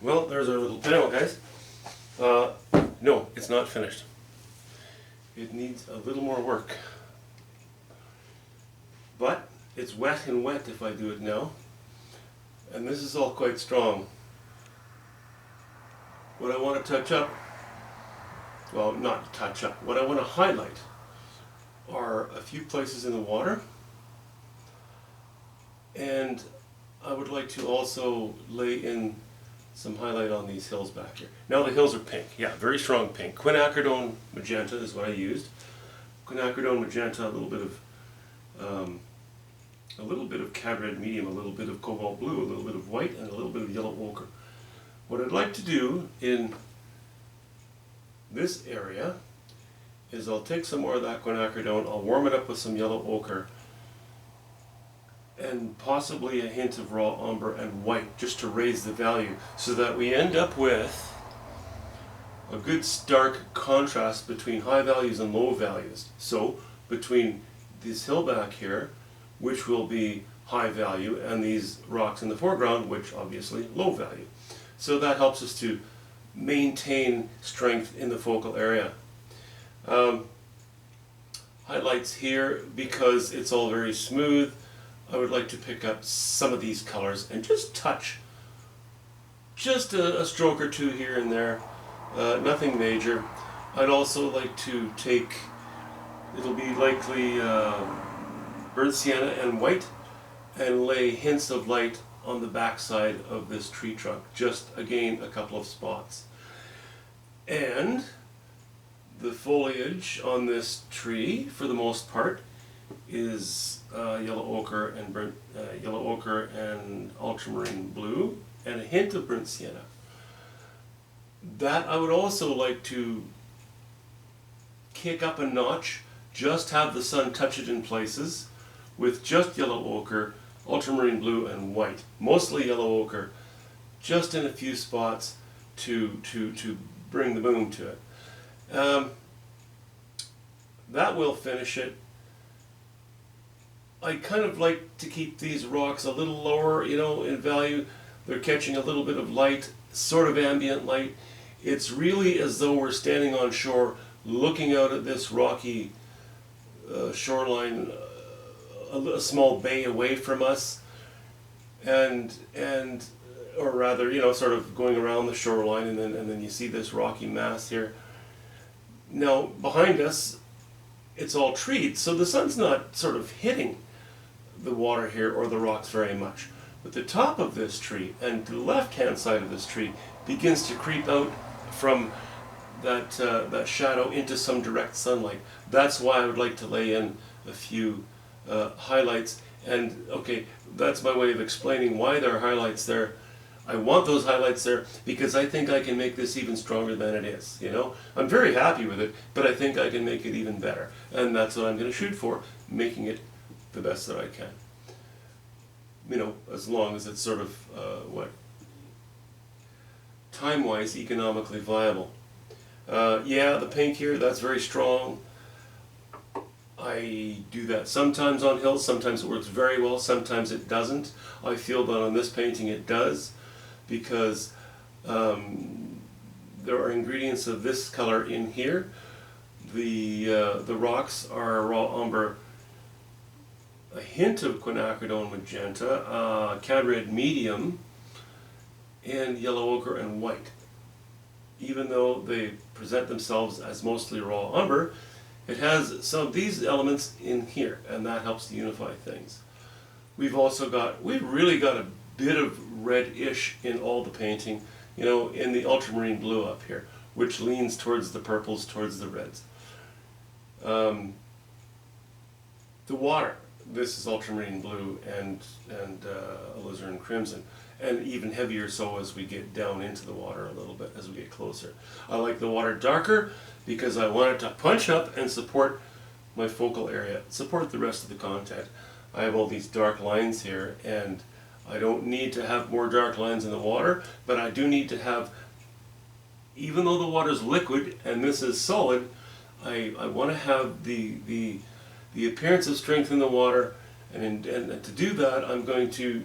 Well, there's our little panel, guys. No, it's not finished. It needs a little more work. But it's wet and wet if I do it now. And this is all quite strong. What I want to touch up, well, not touch up, what I want to highlight are a few places in the water. And I would like to also lay in some highlight on these hills back here. Now the hills are pink, yeah, very strong pink. Quinacridone magenta is what I used. Quinacridone magenta, a little bit of cad red medium, a little bit of cobalt blue, a little bit of white, and a little bit of yellow ochre. What I'd like to do in this area is I'll take some more of that quinacridone, I'll warm it up with some yellow ochre, and possibly a hint of raw umber and white, just to raise the value, so that we end up with a good stark contrast between high values and low values. So between this hill back here, which will be high value, and these rocks in the foreground, which obviously low value. So that helps us to maintain strength in the focal area. Highlights here, because it's all very smooth, I would like to pick up some of these colors and just touch, just a stroke or two here and there, nothing major. I'd also like to take, it'll be likely burnt sienna and white, and lay hints of light on the backside of this tree trunk, just again a couple of spots. And the foliage on this tree, for the most part, is yellow ochre and ultramarine blue, and a hint of burnt sienna. That I would also like to kick up a notch, just have the sun touch it in places with just yellow ochre, ultramarine blue, and white. Mostly yellow ochre, just in a few spots to bring the boom to it. That will finish it. I kind of like to keep these rocks a little lower, you know, in value. They're catching a little bit of light, sort of ambient light. It's really as though we're standing on shore, looking out at this rocky shoreline, a small bay away from us, and or rather, you know, sort of going around the shoreline, and then you see this rocky mass here. Now behind us, it's all treed, so the sun's not sort of hitting the water here or the rocks very much. But the top of this tree and the left-hand side of this tree begins to creep out from that shadow into some direct sunlight. That's why I would like to lay in a few highlights. And okay, that's my way of explaining why there are highlights there. I want those highlights there because I think I can make this even stronger than it is. You know, I'm very happy with it, but I think I can make it even better, and that's what I'm going to shoot for, making it the best that I can. You know, as long as it's sort of time-wise, economically viable. Yeah, the pink here, that's very strong. I do that sometimes on hills, sometimes it works very well, sometimes it doesn't. I feel that on this painting it does, because there are ingredients of this color in here. The rocks are raw umber, a hint of quinacridone magenta, cad red medium, and yellow ochre and white. Even though they present themselves as mostly raw umber, it has some of these elements in here, and that helps to unify things. We've really got a bit of reddish in all the painting, you know, in the ultramarine blue up here, which leans towards the purples, towards the reds. The water, this is ultramarine blue and alizarin crimson, and even heavier so as we get down into the water a little bit, as we get closer. I like the water darker because I want it to punch up and support my focal area, support the rest of the content. I have all these dark lines here, and I don't need to have more dark lines in the water, but I do need to have, even though the water is liquid and this is solid, I want to have the appearance of strength in the water, and to do that I'm going to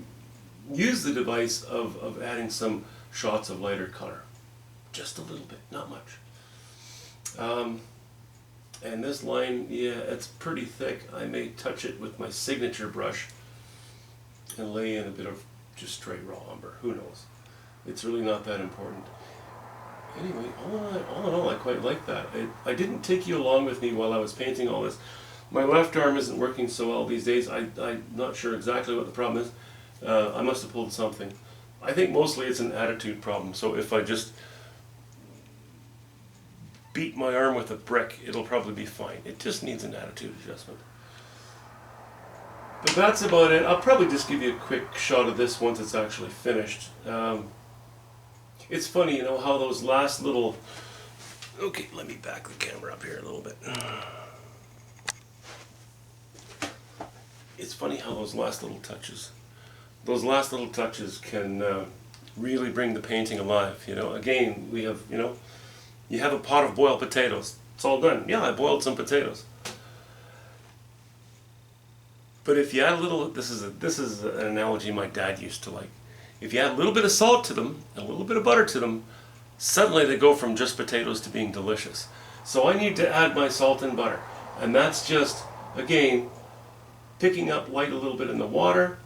use the device of adding some shots of lighter color. Just a little bit, not much. And this line, yeah, it's pretty thick. I may touch it with my signature brush and lay in a bit of just straight raw umber. Who knows? It's really not that important. Anyway, all in all, I quite like that. I didn't take you along with me while I was painting all this. My left arm isn't working so well these days. I'm not sure exactly what the problem is. I must have pulled something. I think mostly it's an attitude problem. So if I just beat my arm with a brick, it'll probably be fine. It just needs an attitude adjustment. But that's about it. I'll probably just give you a quick shot of this once it's actually finished. It's funny, you know, how those last little... Okay, let me back the camera up here a little bit. It's funny how those last little touches can really bring the painting alive, you know. Again, we have, you know, you have a pot of boiled potatoes. It's all done. Yeah, I boiled some potatoes. But if you add a little, this is an analogy my dad used to like. If you add a little bit of salt to them and a little bit of butter to them, suddenly they go from just potatoes to being delicious. So I need to add my salt and butter. And that's just, again, picking up light a little bit in the water,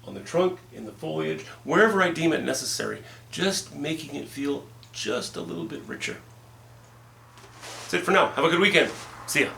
on the trunk, in the foliage, wherever I deem it necessary. Just making it feel just a little bit richer. That's it for now. Have a good weekend. See ya.